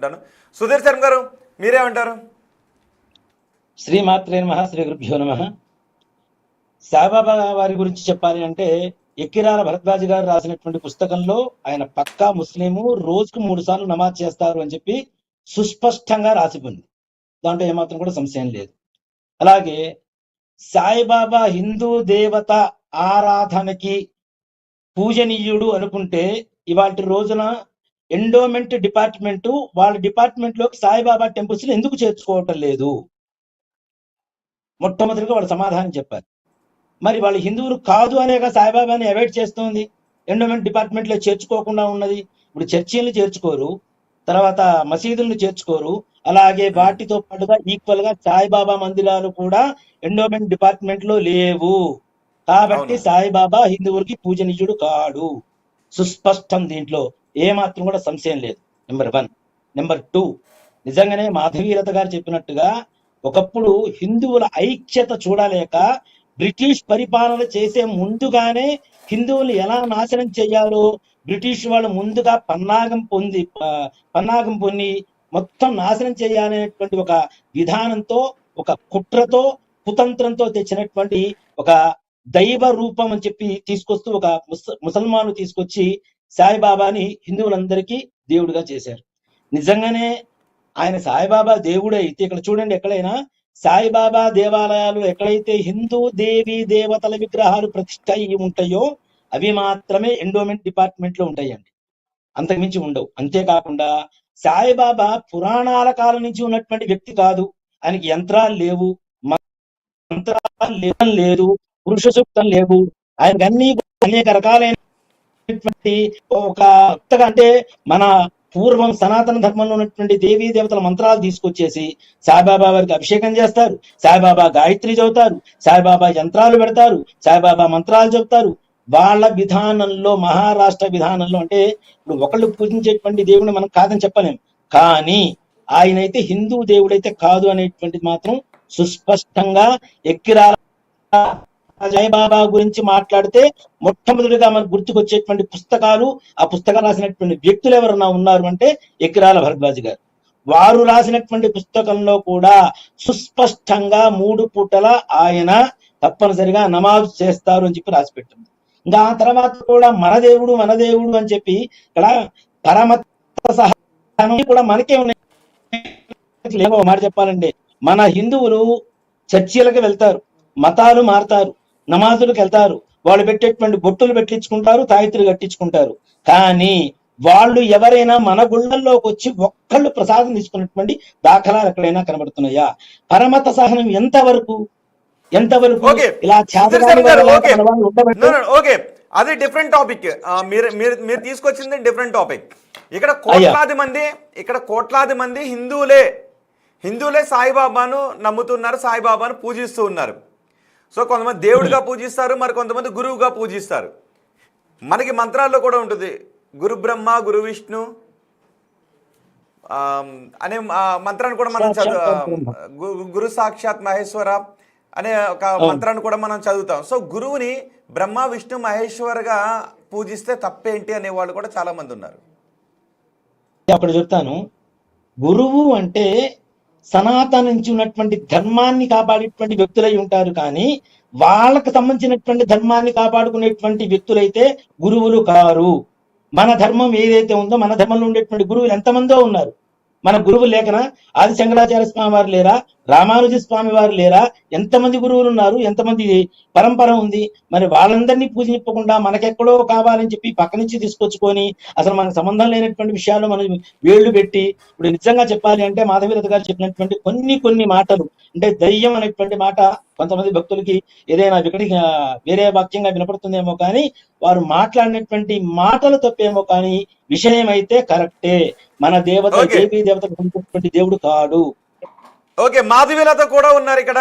ఉంటాను. సుధీర్ శర్మ గారు మీరేమంటారు? శ్రీమాత్రే నమః, శ్రీ గురుభ్యో నమః. సాయిబాబా వారి గురించి చెప్పాలి అంటే ఎక్కిరాల భరద్వాజ్ గారు రాసినటువంటి పుస్తకంలో ఆయన పక్కా ముస్లిము, రోజుకు 3 సార్లు నమాజ్ చేస్తారు అని చెప్పి సుస్పష్టంగా రాసిపోయింది. దాంట్లో ఏమాత్రం కూడా సంశయం లేదు. అలాగే సాయిబాబా హిందూ దేవత ఆరాధనకి పూజనీయుడు అనుకుంటే ఇవాటి రోజున ఎండోమెంట్ డిపార్ట్మెంట్ వాళ్ళ డిపార్ట్మెంట్ లోకి సాయిబాబా టెంపుల్స్ ఎందుకు చేర్చుకోవటం లేదు? మొట్టమొదటిగా వాళ్ళు సమాధానం చెప్పారు. మరి వాళ్ళు హిందువులు కాదు అనేక సాయిబాబాని అవాయిడ్ చేస్తుంది, ఎండోమెంట్ డిపార్ట్మెంట్ లో చేర్చుకోకుండా ఉన్నది. ఇప్పుడు చర్చిలను చేర్చుకోరు, తర్వాత మసీదులను చేర్చుకోరు, అలాగే వాటితో పాటుగా ఈక్వల్ గా సాయిబాబా మందిరాలు కూడా ఎండోమెంట్ డిపార్ట్మెంట్ లో లేవు. కాబట్టి సాయిబాబా హిందువులకి పూజనీయుడు కాడు, సుస్పష్టం. దీంట్లో ఏమాత్రం కూడా సంశయం లేదు. నెంబర్ 1. నెంబర్ 2, నిజంగానే మాధవీలత గారు చెప్పినట్టుగా ఒకప్పుడు హిందువుల ఐక్యత చూడలేక బ్రిటిష్ పరిపాలన చేసే ముందుగానే హిందువులు ఎలా నాశనం చేయాలో బ్రిటిష్ వాళ్ళు ముందుగా పన్నాగం పొంది మొత్తం నాశనం చేయాలనేటువంటి ఒక విధానంతో, ఒక కుట్రతో, కుతంత్రంతో తెచ్చినటువంటి ఒక దైవ రూపం అని చెప్పి తీసుకొస్తూ ఒక ముసల్మాను తీసుకొచ్చి సాయిబాబాని హిందువులందరికీ దేవుడిగా చేశారు. నిజంగానే ఆయన సాయిబాబా దేవుడే అయితే ఇక్కడ చూడండి, ఎక్కడైనా సాయిబాబా దేవాలయాలు ఎక్కడైతే హిందూ దేవి దేవతల విగ్రహాలు ప్రతిష్ఠ అయ్యి ఉంటాయో అవి మాత్రమే ఎండోమెంట్ డిపార్ట్మెంట్ లో ఉంటాయండి, అంతకుమించి ఉండవు. అంతేకాకుండా సాయిబాబా పురాణాల కాలం నుంచి ఉన్నటువంటి వ్యక్తి కాదు. ఆయనకి యంత్రాలు లేవు, మంత్రాలు లేదు, పురుష సూక్తం లేవు. ఆయనకు అన్ని అనేక రకాలైనటువంటి ఒక అంటే మన పూర్వం సనాతన ధర్మంలో ఉన్నటువంటి దేవీ దేవతల మంత్రాలు తీసుకొచ్చేసి సాయిబాబా వారికి అభిషేకం చేస్తారు, సాయిబాబా గాయత్రి చదువుతారు, సాయిబాబా యంత్రాలు పెడతారు, సాయిబాబా మంత్రాలు చెబుతారు. వాళ్ళ విధానంలో, మహారాష్ట్ర విధానంలో అంటే ఇప్పుడు ఒకళ్ళు పూజించేటువంటి దేవుడిని మనం కాదని చెప్పలేం, కానీ ఆయనైతే హిందూ దేవుడైతే కాదు అనేటువంటిది మాత్రం సుస్పష్టంగా ఎక్కిరాల సాయిబాబా గురించి మాట్లాడితే మొట్టమొదటిగా మనకు గుర్తుకొచ్చేటువంటి పుస్తకాలు, ఆ పుస్తకాలు రాసినటువంటి వ్యక్తులు ఎవరన్నా ఉన్నారు అంటే ఎక్కిరాల భరద్వాజ్ గారు. వారు రాసినటువంటి పుస్తకంలో కూడా సుస్పష్టంగా 3 పూటల ఆయన తప్పనిసరిగా నమాజ్ చేస్తారు అని చెప్పి రాసి పెట్టింది. ఇంకా ఆ తర్వాత కూడా మన దేవుడు అని చెప్పి ఇక్కడ పరమత సహనం కూడా మనకే ఉన్నాయి. మాట చెప్పాలంటే మన హిందువులు చర్చిలకు వెళ్తారు, మతాలు మారుతారు, నమాజులకు వెళ్తారు, వాళ్ళు పెట్టేటువంటి బొట్టులు పెట్టించుకుంటారు, తాయిత్రులు కట్టించుకుంటారు. కానీ వాళ్ళు ఎవరైనా మన గుళ్ళల్లోకి వచ్చి ఒక్కళ్ళు ప్రసాదం తీసుకున్నటువంటి దాఖలాలు ఎక్కడైనా కనబడుతున్నాయా? పరమత సహనం ఎంతవరకు ఇలా అది డిఫరెంట్ టాపిక్. మీరు తీసుకొచ్చింది డిఫరెంట్ టాపిక్. ఇక్కడ కోట్లాది మంది హిందువులే సాయిబాబాను నమ్ముతున్నారు, సాయిబాబాను పూజిస్తూ ఉన్నారు. సో కొంతమంది దేవుడిగా పూజిస్తారు, మరి కొంతమంది గురువుగా పూజిస్తారు. మనకి మంత్రాల్లో కూడా ఉంటుంది గురు బ్రహ్మ గురు విష్ణు అనే మంత్రాన్ని కూడా మనం గురు సాక్షాత్ మహేశ్వర అనే ఒక మంత్రాన్ని కూడా మనం చదువుతాం. సో గురువుని బ్రహ్మ విష్ణు మహేశ్వరగా పూజిస్తే తప్పేంటి అనే వాళ్ళు కూడా చాలా మంది ఉన్నారు. అప్పుడు చెప్తాను, గురువు అంటే సనాతన నుంచి ఉన్నటువంటి ధర్మాన్ని కాపాడేటువంటి వ్యక్తులై ఉంటారు, కానీ వాళ్ళకు సంబంధించినటువంటి ధర్మాన్ని కాపాడుకునేటువంటి వ్యక్తులైతే గురువులు కారు. మన ధర్మం ఏదైతే ఉందో, మన ధర్మంలో ఉండేటువంటి గురువులు ఎంతమందో ఉన్నారు. మన గురువులు లేకనా? ఆది శంకరాచార్య స్వామి వారు లేరా? రామానుజ స్వామి వారు లేరా? ఎంతమంది గురువులు ఉన్నారు, ఎంతమంది పరంపర ఉంది. మరి వాళ్ళందరినీ పూజించకుండా మనకెక్కడో కావాలని చెప్పి పక్క నుంచి తీసుకొచ్చుకొని అసలు మనకు సంబంధం లేనటువంటి విషయాల్లో మనం వేళ్లు పెట్టి, ఇప్పుడు నిజంగా చెప్పాలి అంటే మాధవీలత గారు చెప్పినటువంటి కొన్ని మాటలు అంటే దయ్యం అనేటువంటి మాట కొంతమంది భక్తులకి ఏదైనా వేరే వాక్యంగా వినపడుతుందేమో, కానీ వారు మాట్లాడినటువంటి మాటలు తప్పేమో, కానీ విషయం అయితే కరెక్టే. మన దేవత దేవీ దేవత దేవుడు కాడు. ఓకే, మాధవీలత కూడా ఉన్నారు ఇక్కడ.